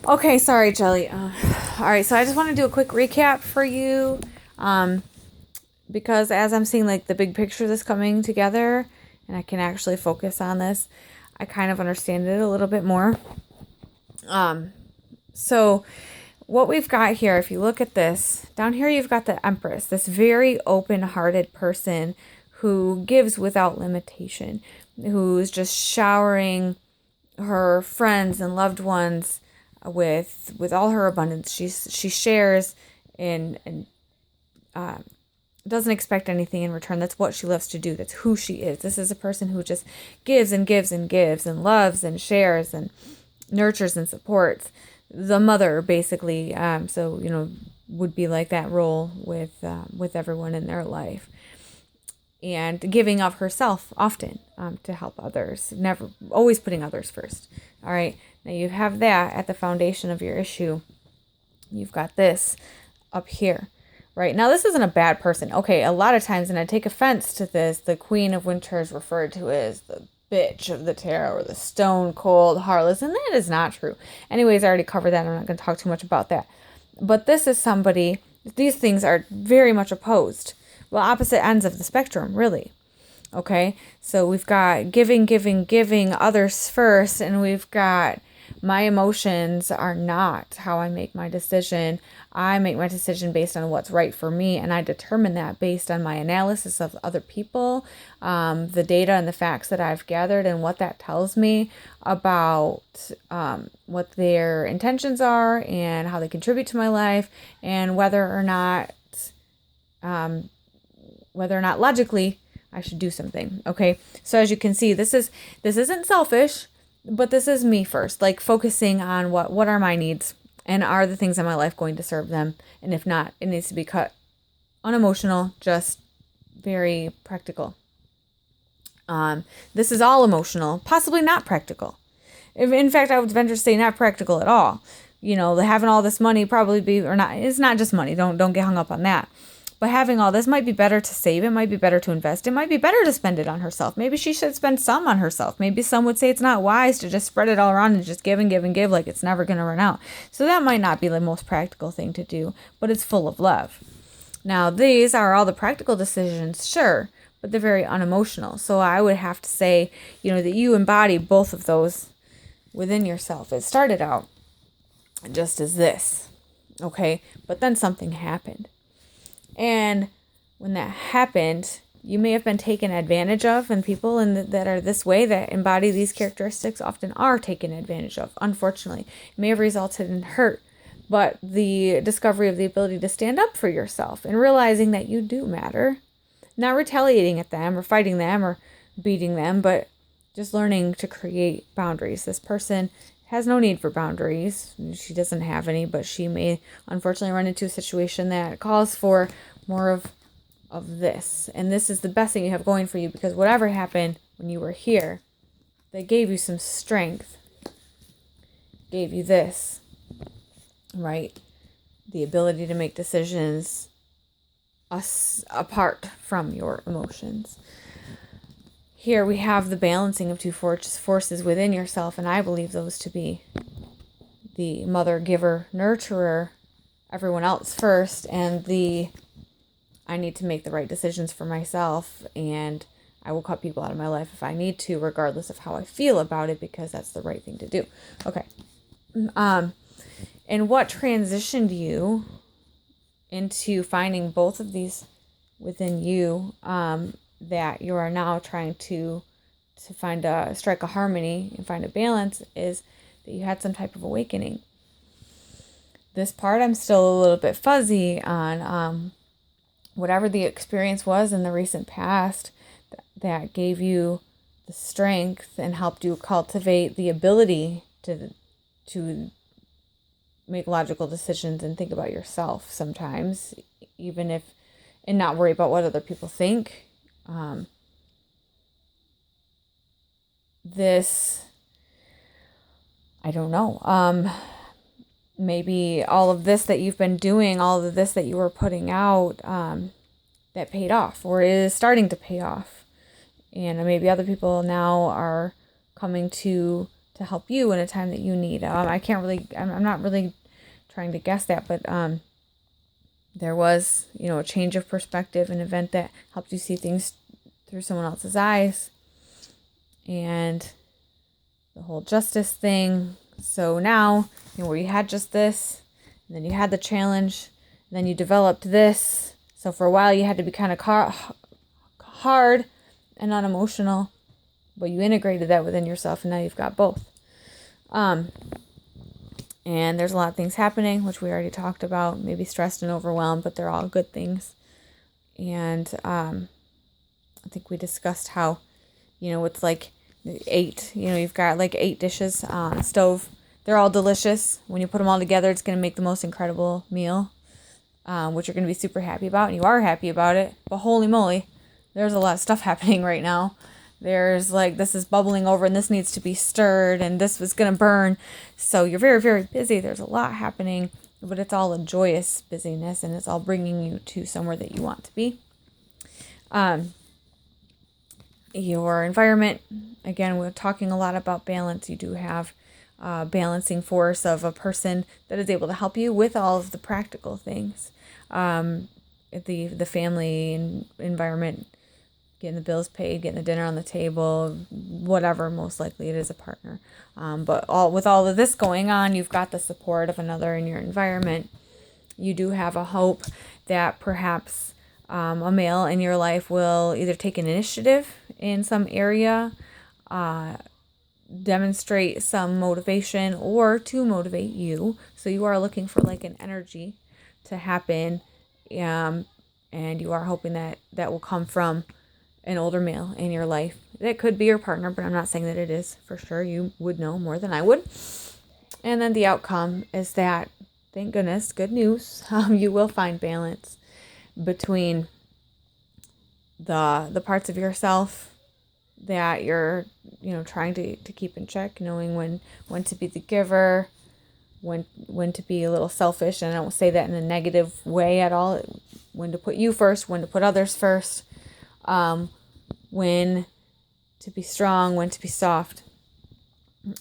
Okay, sorry, Gellie. All right, so I just want to do a quick recap for you, um, because as I'm seeing like the big picture of this coming together, and I can actually focus on this, I kind of understand it a little bit more. So what we've got here, if you look at this down here, you've got the Empress, this very open-hearted person who gives without limitation, who's just showering her friends and loved ones with all her abundance. She shares and doesn't expect anything in return. That's what she loves to do. That's who she is. This is a person who just gives and gives and gives and loves and shares and nurtures and supports. The mother, basically. So would be like that role with everyone in their life, and giving of herself often to help others, never always putting others first. All right, now you have that at the foundation of your issue. You've got this up here. Right now, this isn't a bad person. Okay, a lot of times, and I take offense to this, the Queen of Winter is referred to as the bitch of the tarot or the stone cold heartless, and that is not true. Anyways, I already covered that. I'm not going to talk too much about that. But this is somebody, these things are very much opposed. Well, opposite ends of the spectrum, really. Okay, so we've got giving, giving, giving, others first, and we've got my emotions are not how I make my decision. I make my decision based on what's right for me, and I determine that based on my analysis of other people, the data and the facts that I've gathered, and what that tells me about what their intentions are and how they contribute to my life, and whether or not logically I should do something. Okay, so as you can see, this isn't selfish, but this is me first, like focusing on what are my needs, and are the things in my life going to serve them, and if not, it needs to be cut. Unemotional, just very practical. This is all emotional, possibly not practical. In fact, I would venture to say not practical at all. Having all this money probably be, or not, it's not just money. Don't get hung up on that. But having all this might be better to save. It might be better to invest. It might be better to spend it on herself. Maybe she should spend some on herself. Maybe some would say it's not wise to just spread it all around and just give and give and give like it's never going to run out. So that might not be the most practical thing to do, but it's full of love. Now, these are all the practical decisions, sure, but they're very unemotional. So I would have to say, that you embody both of those within yourself. It started out just as this, okay? But then something happened. And when that happened, you may have been taken advantage of, and people that are this way, that embody these characteristics, often are taken advantage of, unfortunately. It may have resulted in hurt, but the discovery of the ability to stand up for yourself and realizing that you do matter, not retaliating at them or fighting them or beating them, but just learning to create boundaries. This person has no need for boundaries. She doesn't have any, but she may unfortunately run into a situation that calls for more of this. And this is the best thing you have going for you, because whatever happened when you were here, they gave you some strength, gave you this, right? The ability to make decisions apart from your emotions. Here we have the balancing of two forces within yourself, and I believe those to be the mother, giver, nurturer, everyone else first, and the I need to make the right decisions for myself, and I will cut people out of my life if I need to, regardless of how I feel about it, because that's the right thing to do. Okay. And what transitioned you into finding both of these within you, that you are now trying to strike a harmony and find a balance, is that you had some type of awakening. This part I'm still a little bit fuzzy on. Whatever the experience was in the recent past that gave you the strength and helped you cultivate the ability to make logical decisions and think about yourself sometimes, even if, and not worry about what other people think. I don't know. Maybe all of this that you've been doing, all of this that you were putting out, that paid off, or is starting to pay off. And maybe other people now are coming to to help you in a time that you need. I'm not really trying to guess that, but there was, a change of perspective, an event that helped you see things through someone else's eyes, and the whole justice thing. So now, where you had just this, and then you had the challenge, and then you developed this. So for a while you had to be kind of hard and unemotional, but you integrated that within yourself, and now you've got both. And there's a lot of things happening, which we already talked about, maybe stressed and overwhelmed, but they're all good things. And I think we discussed how, it's like 8, you've got like 8 dishes on a stove. They're all delicious. When you put them all together, it's going to make the most incredible meal, which you're going to be super happy about, and you are happy about it. But holy moly, there's a lot of stuff happening right now. There's like, this is bubbling over and this needs to be stirred and this was going to burn. So you're very, very busy. There's a lot happening, but it's all a joyous busyness, and it's all bringing you to somewhere that you want to be. Your environment, again, we're talking a lot about balance. You do have balancing force of a person that is able to help you with all of the practical things. The family environment, getting the bills paid, getting the dinner on the table, whatever, most likely it is a partner. But with all of this going on, you've got the support of another in your environment. You do have a hope that perhaps a male in your life will either take an initiative in some area, demonstrate some motivation, or to motivate you. So you are looking for like an energy to happen, and you are hoping that will come from an older male in your life. That could be your partner, but I'm not saying that it is for sure. You would know more than I would. And then the outcome is that, thank goodness, good news, you will find balance between the parts of yourself that you're trying to keep in check, knowing when to be the giver, when to be a little selfish, and I don't say that in a negative way at all, when to put you first, when to put others first, when to be strong, when to be soft,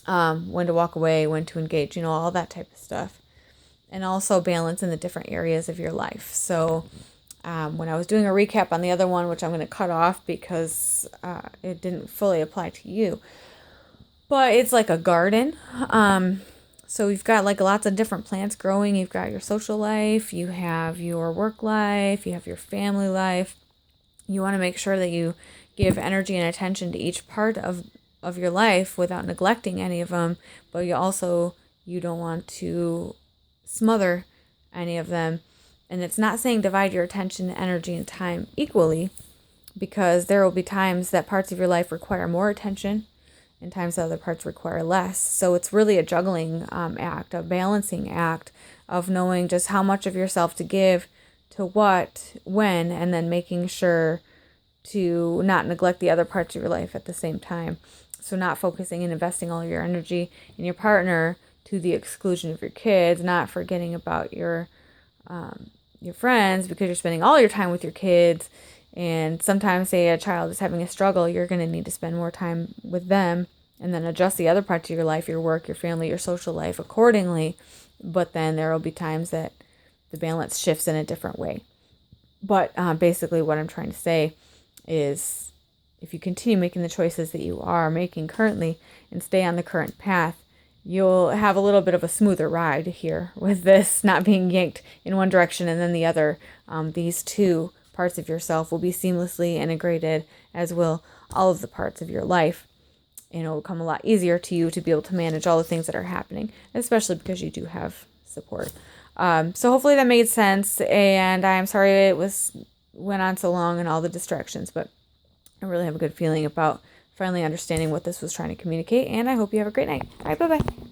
when to walk away, when to engage, all that type of stuff. And also balance in the different areas of your life. So when I was doing a recap on the other one, which I'm going to cut off because it didn't fully apply to you, but it's like a garden. So you've got like lots of different plants growing. You've got your social life, you have your work life, you have your family life. You want to make sure that you give energy and attention to each part of your life without neglecting any of them, but you don't want to smother any of them. And it's not saying divide your attention, energy, and time equally, because there will be times that parts of your life require more attention and times that other parts require less. So it's really a juggling act, a balancing act of knowing just how much of yourself to give to what, when, and then making sure to not neglect the other parts of your life at the same time. So not focusing and investing all your energy in your partner to the exclusion of your kids, not forgetting about your friends because you're spending all your time with your kids. And sometimes, say a child is having a struggle, you're going to need to spend more time with them and then adjust the other parts of your life, your work, your family, your social life accordingly. But then there will be times that the balance shifts in a different way. But basically what I'm trying to say is, if you continue making the choices that you are making currently and stay on the current path, you'll have a little bit of a smoother ride here with this not being yanked in one direction and then the other. These two parts of yourself will be seamlessly integrated, as will all of the parts of your life. And it will become a lot easier to you to be able to manage all the things that are happening, especially because you do have support. So hopefully that made sense, and I'm sorry it went on so long and all the distractions, but I really have a good feeling about finally understanding what this was trying to communicate, and I hope you have a great night. All right, bye-bye.